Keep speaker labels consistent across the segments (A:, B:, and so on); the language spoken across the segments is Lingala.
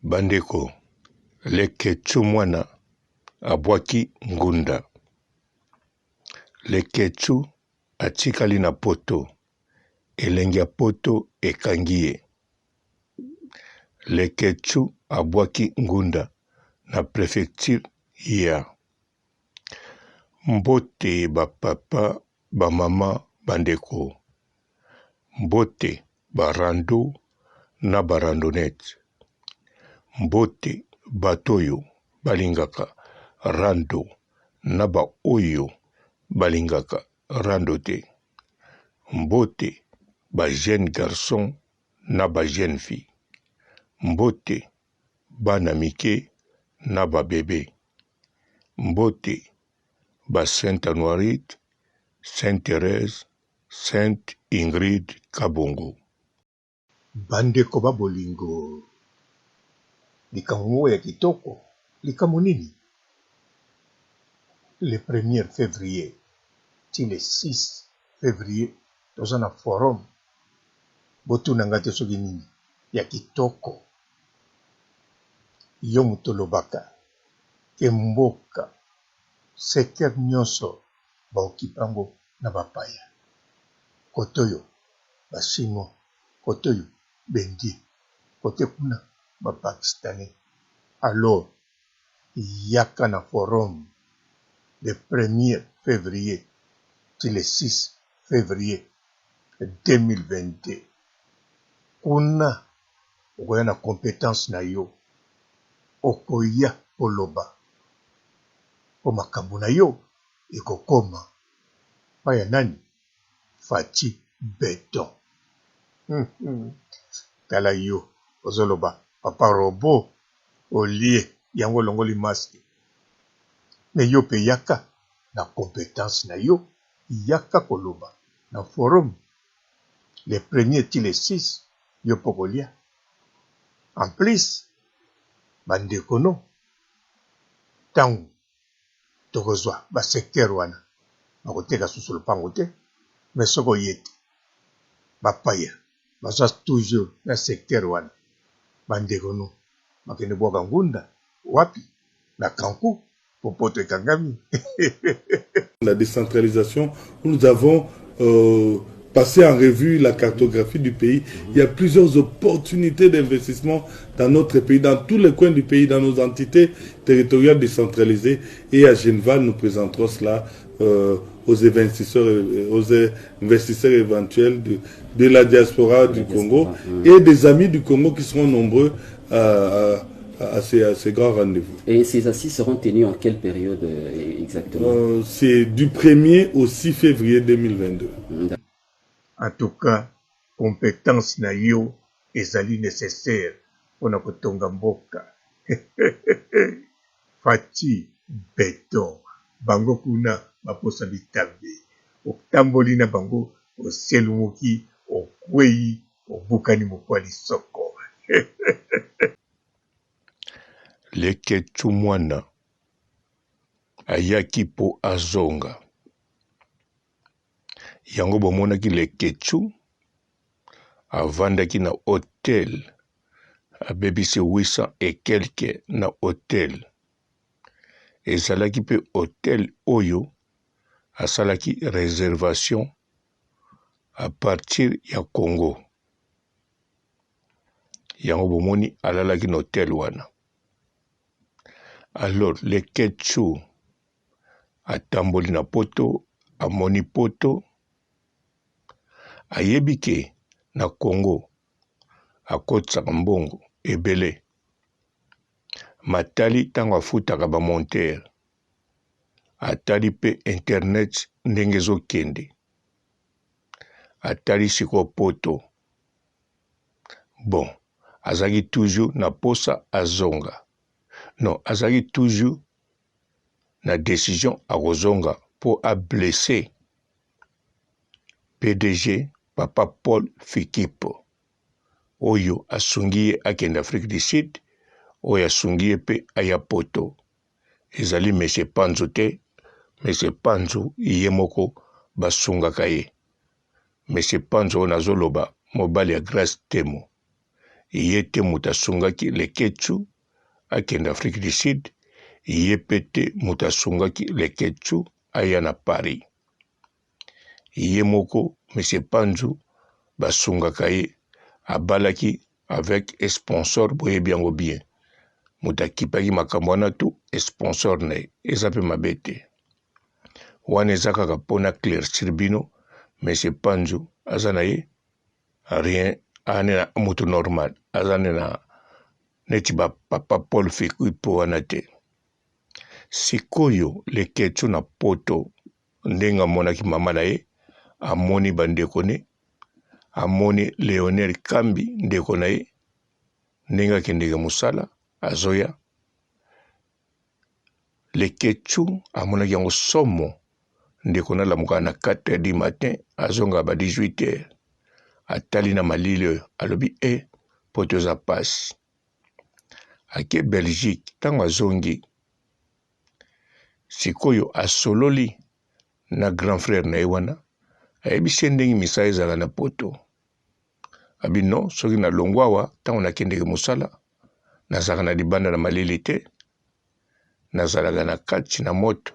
A: Bandeko, Lekechu mwana abwaki ngunda. Lekechu atikali na poto, elengi ya poto ekangi ye. Lekechu abwaki ngunda na préfecture ya mbote bapapa, bamama, bandeko. Mbote barando na barandonete. Mbote batoyo balingaka rando na ba oyo balingaka rando te. Mbote ba jeune garçon na ba jeune fille. Mbote bana mike na ba bébé. Mbote ba Sainte Anoirite, Sainte Thérèse, Sainte Ingrid Kabongo.
B: Bandeko ba bolingo. Likambo ya kitoko. Likambo nini? Le 1er février ti le 6 février toza na forum. Botuna ngate soki nini ya kitoko. Yo mutolobaka ke mboka secteur nyonso ba okipango na bapaya. Kotoyo ba chinois, kotoyo bengi, kote kuna ba pakistanais. Alors yaka na forum le 1er février ti le 6 février 2022. Kuna okoya na compétence na yo. Okoya koloba. Po makambo na yo ekokoma. Paya nani? Fati Beton. Tala yo ozoloba papa robot olie yango longoli masque. Mais yo pe yaka na compétence na yo. Yaka koloba na forum le 1er ti le 6 yo pokolia. En plus bandeko no tango tokozwa ba secteur wana bakoteka susu lupango te. Mais soko yete bapaya bazwa toujours na secteur wana bandeko no bakende bwaka ngunda wapi na Kankou popoto ekangami.
C: La décentralisation, nous avons passé en revue la cartographie du pays. Il y a plusieurs opportunités d'investissement dans notre pays, dans tous les coins du pays, dans nos entités territoriales décentralisées. Et à Geneva, nous présenterons cela aux investisseurs éventuels de la diaspora du Congo et des amis du Congo qui seront nombreux à ces grands rendez-vous.
D: Et ces assises seront tenues en quelle période exactement?
C: C'est du 1er au 6 février 2022.
B: En tout cas, compétence na yo ezali nécessaire pona kotonga mboka. Fati Beton. Bango kuna baposa bitambe. Otamboli na bango oselumuki okwei obukani mokwali soko.
A: Lekechu mwana ayaki po azonga. Yango bomonaki Lekechu avandaki na hotel. Abebisi 800 et quelques na hotel. Ezalaki pe hotel oyo asalaki réservation à partir ya Congo. Yango bomoni alalaki na hotel wana. Alors Lekechu atamboli na poto, amoni poto, ayebike na Congo akotisaka mbongo ebele. Matali tango afutaka ba monteur. Atali pe internet ndenge ezokende. Atali siko poto. Bon, azaki toujours na posa azonga. Non, azaki toujours na décision akozonga po a blessé PDG Papa Paul Fikipo. Oyo asungi ye akende Afrique du Sud. Oyo asungi ye pe aya poto. Ezali M. Panzo te. M. Panzo iye moko basungaka ye. M. Panzo nazoloba mobali ya Grace Temo. ye te mutu asungaki Leketchu akende Afrique du Sud, ye pe te mutu asungaki Leketchu aya na Paris. Ye moko M. Panzu basungaka ye abalaki avec sponsor boyebi yango bien. Mutu akipaki makambo wana tu sponsor na ye eza mpe mabe te. Wana eza kaka mpona clercir bino M. Panzu aza na ye rien ane na mutu normal aza na neti papa Paul Fikipo wana te. Sikoyo Leketchu na poto ndenge amonaki mama na ye, amoni bandeko ne, amoni Leonel Kambi ndeko na ye ndenge akendeke mosala azoya. Leketchu amonaki yango somo ndeko nalamuka na 4h du matin azonga ba 18h. Atali na malili oyo alobi poto eza pasi. Ake Belgique ntango azongi sikoyo asololi na grand frère na ye wana ayebisi ndenge misala ezala na poto. Abi non, soki na longwa awa ntango nakendeke mosala nazalaka na libanda na malili te, nazalaka na kati na moto.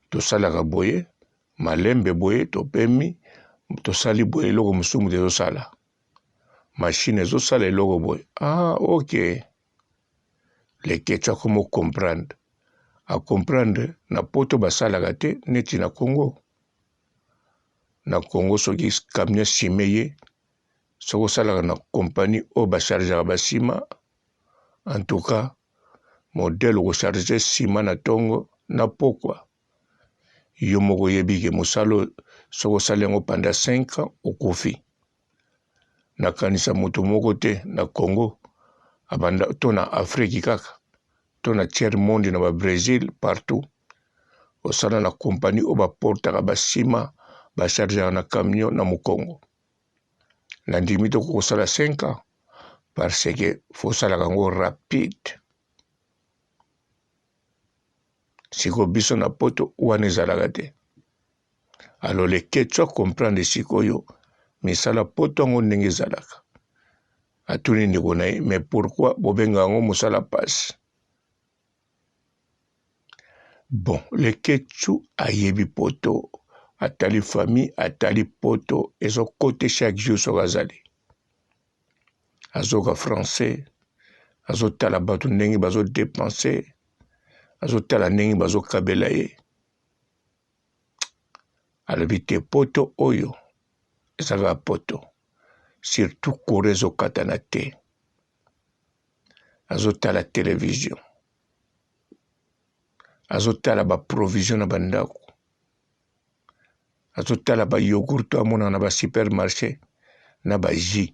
A: Tosalaka boye malembe boye topemi tosali boye eloko mosusu moto ezosala, machine ezosala eloko boye. Ok. Leketchu akomo comprendre, acomprendre na poto basalaka te neti na Congo. Na Congo soki camion sime ye soko osalaka na compagnie oyo bachargeaka basima, en tout cas modele okocharge sima na ntongo na pokwa. Yo moko oyebi ke mosala soko osali yango panda 5 ans okufi. Nakanisa moto moko te na Congo abanda to na Afrique kaka to na tiers monde na ba Brésil partout osala na compagnie oyo baportaka basima bachargeaka na camion na Mokongo. Nandimi to kosala 5 ans parce que fosalaka yango rapide. Siko biso na poto wana ezalaka te. Alors Leketchu comprendre sikoyo misala poto yango ndenge ezalaka. Atuni ndeko na ye, mais pourquoi bobenga yango mosala pasi? Bon, Leketchu ayebi poto, atali famille, atali poto, ezokote chaque jour soki azali. Azoka français, azotala bato ndenge bazodepense, azotala ndenge bazokabela ye. Alobi te poto oyo ezalaka poto, surtout kore ezokata na te. Azotala télévision, azotala ba provision na bandako, azotala ba yogurt amona na ba supermarché na ba jus.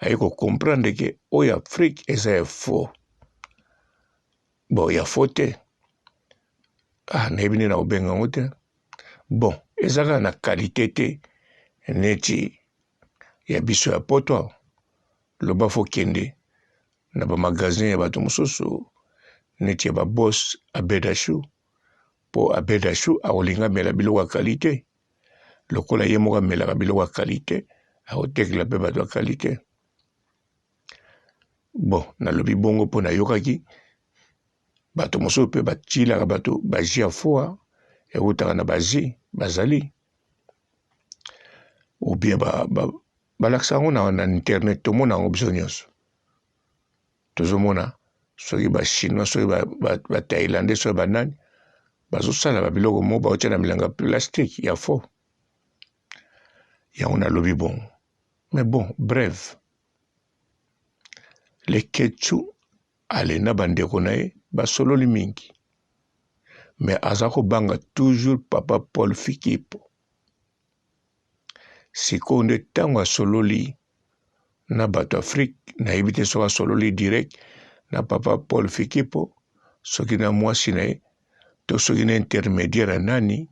A: Ayeko comprendre ke oyo Afrique eza ya faux. Bon, ya faux te. Nayebi nini na obenga yango te. Bon, ezaka na qualité te neti ya biso ya poto. Loba fo kende na ba magasin ya bato mosusu neti ya ba boss Abedashu. Po Abedashu akolinga mela biloko ya qualité. Lokola ye moko amelaka biloko ya qualité, akotekela mpe bato ya qualité. Bon, nalobi bongo mpo nayokaki bato mosusu mpe batilaka bato baji ya foa eutaka na baji bazali. Ou bien balakisa yango na internet tomona yango biso nyonso. Tozomona soki bachinois soki bathaïlandais soki banani bazosala babiloko moko baotia na milanga plastique ya faux. Yango nalobi bongo. Mais bon, bref. Leketchu alena bandeko na ye basololi mingi. Mais aza kobanga toujours papa Paul Fikipo. Siko nde ntango asololi na bato Afrique nayebi te soki asololi direct na papa Paul Fikipo soki na mwasi na ye to soki na intermédiaire nani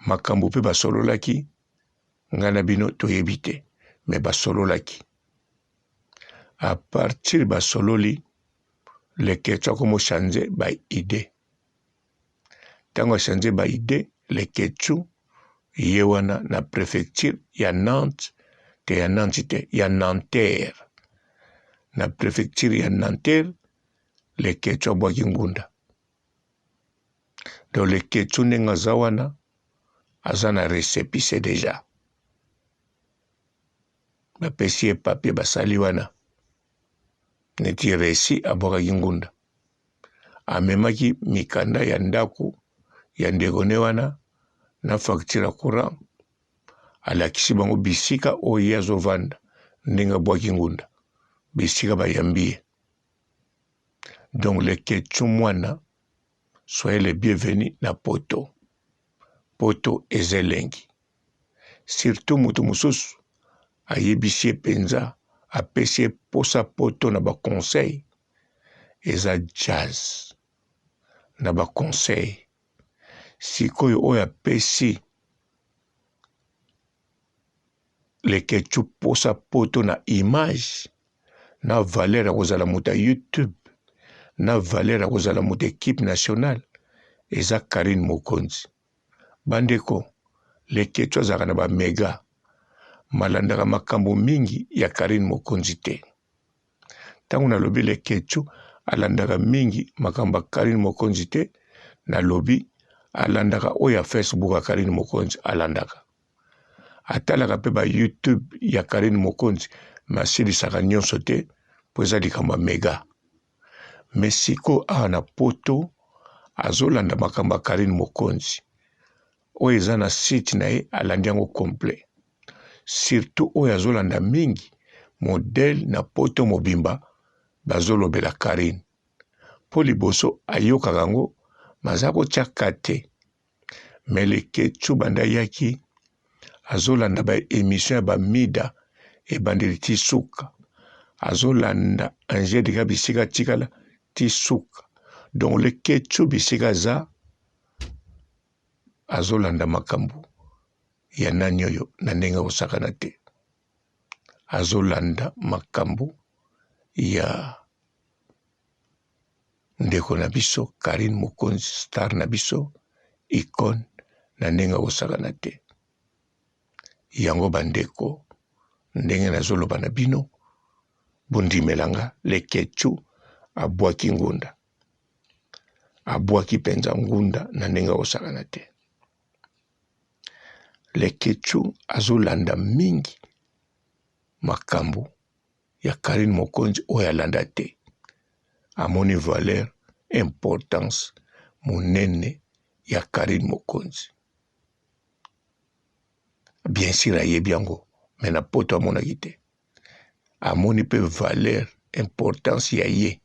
A: makambo mpe basololaki nga na bino toyebi te, mais basololaki. À partir basololi Leketchu akomo change ba idée. Tango change ba idée Leketchu ye wana na préfecture ya Nantes te ya Nantes te, ya Nanterre. Na préfecture ya Nanterre, le Quechua abwaki ngunda. Donc le Quechua ndenge aza wana, aza na récépissé déjà. Bapesi ye papier basali wana. Neti resi abwakaki ngunda. Amemaki mikanda ya ndako ya ndeko wana na facture courant. Alakisi bango bisika oyo ye azovanda ndenge abwaki ngunda. Bisika bayambi ye. Donc le Quechua mwana, soyez les bienvenus na poto. Poto eza elengi. Surtout mutu mususu ayebisi ye penza, apesi ye posa poto na baconseil. Eza jazz. Na baconseil. Sikoyo oyo apesi le Quechua posa poto na image, na valeur akozala mutu ya YouTube, na valeur akozala mutu équipe nationale, eza Karine Mokonzi. Bandeko, le Quechua azalaka na ba mega, malandaka makambo mingi ya Karine Mokonzi te. Tango nalobi le Quechua alandaka mingi makambo ya Karine Mokonzi te, nalobi alandaka oyo ya Facebook ya Karine Mokonzi alandaka. Atalaka pe ba YouTube ya Karine Mokonzi, masilisaka nyonso te, po eza likambo ya mega. Mesiko awa na poto, azolanda makambo ya Karine Mokonzi. Oyo eza na site na ye alandi yango complet. Surtout oyo azolanda mingi, modèle na poto mobimba, bazolobela Karine. Po liboso ayokaka yango, maza kotiaka te. Mais le Quechua banda yaki, azolanda ba émission ya ba mida, ebandeli ti suka. Azolanda anje dika bisika tikala ti suka. Donc le Quechua bisika za, azolanda makambo ya nani oyo na ndenge osakana te. Azolanda makambo ya ndeko na biso Karine Mokonzi, star na biso, icône na ndenge osakana te. Yango bandeko, ndenge nazoloba na bino, bundimelanga le Quechua abwaki ngunda. Abwaki penza ngunda na ndenge osakana te. Le Quechua azolanda mingi makambo ya Karine Mokonzi oyo alanda te. Amoni valeur, importance, monene ya Karine Mokonzi. Bien sûr ayebi yango, mais na poto amonaki te. Amoni pe valeur, importance ya ye.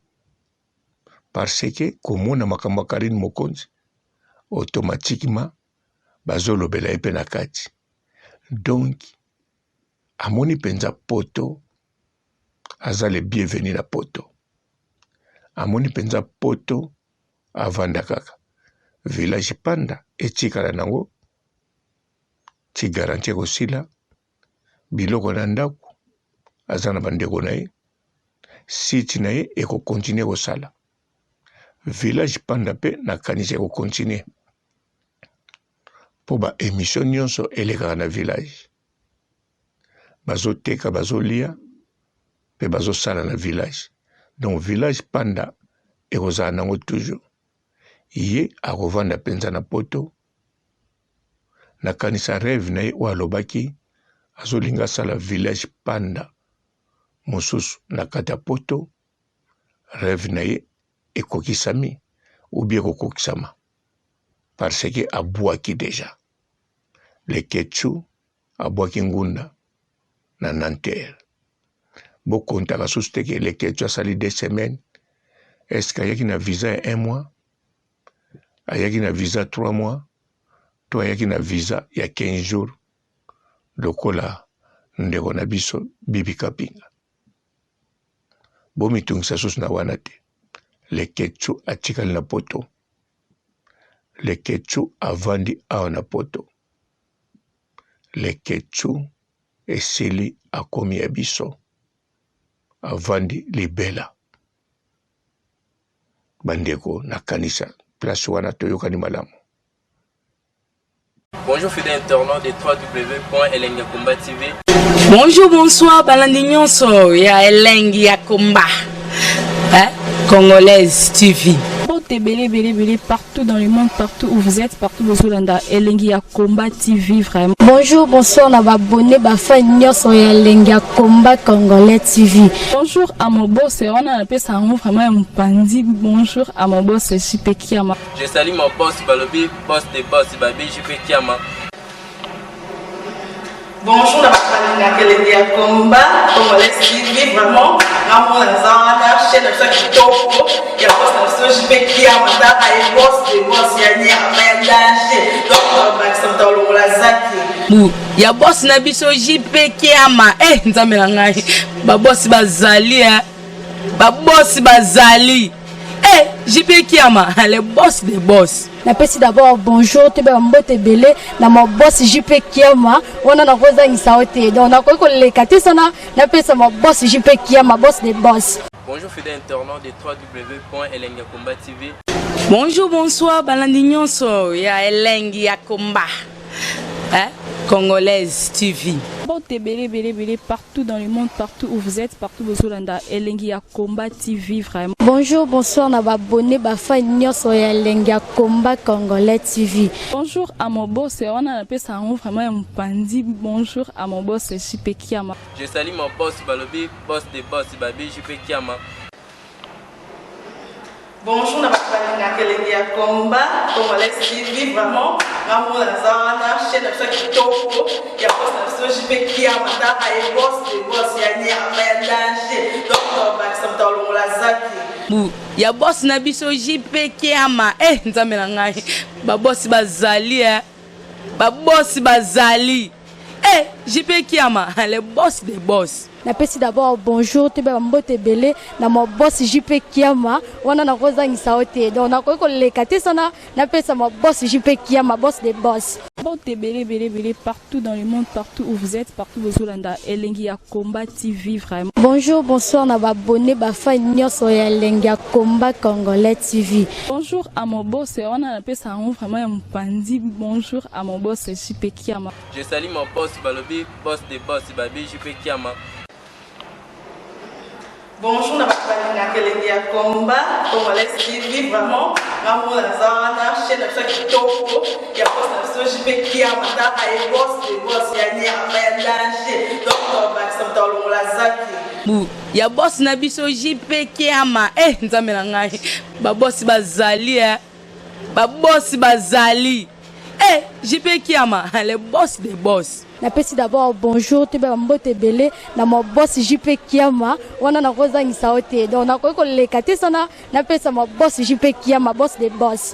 A: Parce que komona makambo ya Karine Mokonzi, automatiquement bazolobela ye pe na kati. Donc, amoni penza poto, aza le bienvenu na poto. Amoni penza poto, avanda kaka. Village panda, etikala nango, ti garantie kosila, biloko na ndako, aza na bandeko na ye, site na ye eko continue kosala. Village panda pe na kanisa eko continue. Po ba émission nyonso elekaka na village. Bazo teka, bazo lia, pe bazo sala na village. Donc village panda ekozala nango toujours. Ye akovanda penza na poto, na kanisa rêve na ye oyo alobaki, azolinga sala village panda mosusu na kati ya poto, rêve na ye ekokisami ou bien ekokokisama. Parce que abwaki déjà. Le Quechua abwaki ngunda na Nanterre. Bokontaka susu te ke le Quechua asali 2 semaines. Est-ce que ayaki na visa ya 1 mois? Ayaki na visa 3 mois? To ayaki na visa ya 15 jours? Lokola ndeko na biso Bibi Kapinga. Bomitungisa susu na wana te. Le Quechua atikali na poto. Le Quechua avandi awa na poto. Le Quechua esili akomi ya biso. Avandi libela. Bandeko na kanisa. Place wana toyokani malamu.
E: Bonjour fidèles internautes de www.elengiakomba TV.
F: Bonjour, bonsoir, balandi nyonso ya Elengi ya Komba, Congolaise TV.
G: Belé partout dans le monde, partout où vous êtes, partout où vous êtes, Elengi ya Komba TV vraiment.
H: Bonjour, bonsoir, on va abonner fan nyonso ya Elengi ya Komba Congolais TV.
G: Bonjour à mon boss, on a appelé ça vraiment un pandi. Bonjour à mon boss, JP Kiama.
E: Je salue mon boss Balobi, boss des boss Babi, JP Kiama.
F: Bonjour, la Elengi ya Komba Congolais TV vraiment. Ramon Lazana, chaîne de ça qui topo, il y a pas de JP Kiama, tata et boss des boss, il y a ni à danger. Donc on va s'entendre au lazaki. Ya boss na biso JP Kiama, nzambe na ngai. Ba boss bazali ba boss bazali. JP Kiama, le boss des boss.
H: Napesi d'abord bonjour, te mbote belé na mon boss JP Kiama, on a nakoza ngisaote. Donc na ko le katesana, napesa mon boss JP Kiama, boss des boss.
E: Bonjour fidèles internautes de www.elengiakomba TV.
F: Bonjour, bonsoir, balandi nyonso ya Elengi ya Komba, Congolaise TV.
G: Belé partout dans le monde, partout où vous êtes, partout où vous êtes, Elengi ya Komba TV vraiment.
H: Bonjour, bonsoir, on va abonner fan nyonso ya Elengi ya Komba Congolais TV.
G: Bonjour à mon boss, on a appelé ça vraiment un pandi. Bonjour à mon boss, JP Kiama.
E: Je salue mon boss Balobi, boss des boss Babi, JP Kiama.
F: Bonjour, la Elengi ya Komba Congolais TV vraiment. Ramon Lazana, chaîne de ça qui topo, il y a pas de JP Kiama, tata et boss des boss, il y a ni à danger. Donc on va s'entendre au lazaki. Ya boss na biso JP Kiama, nzambe na ngai. Ba boss bazali ba boss bazali. JP Kiama, le boss des boss.
H: Napesi d'abord bonjour, te mbote belé na mon boss JP Kiama, on a nakoza ngisaote. Donc na ko le katesana, napesa mon boss JP Kiama, boss des boss.
G: Belé partout dans le monde, partout où vous êtes, partout où vous êtes, Elengi ya Komba TV vraiment.
H: Bonjour, bonsoir, on va abonner fan nyonso ya Elengi ya Komba Congolais TV.
G: Bonjour à mon boss, on a appelé ça vraiment un pandi. Bonjour à mon boss, JP Kiama.
E: Je salue mon boss Balobi, boss des boss Babi, JP Kiama.
F: Bonjour, la Elengi ya Komba Congolais TV vraiment. Ramon Lazana, chaîne de ça qui topo, il y a pas de JP Kiama, tata et boss des boss, il y a ni à danger. Donc on va s'entendre au lazaki. Ya boss na biso JP Kiama, nzambe na ngai. Ba boss bazali ba boss bazali. JP Kiama, le boss des boss.
H: Napesi d'abord bonjour, te mbote belé na mon boss JP Kiama, on a nakoza ngisaote. Donc na ko le katesana, napesa mon boss JP Kiama, boss des boss.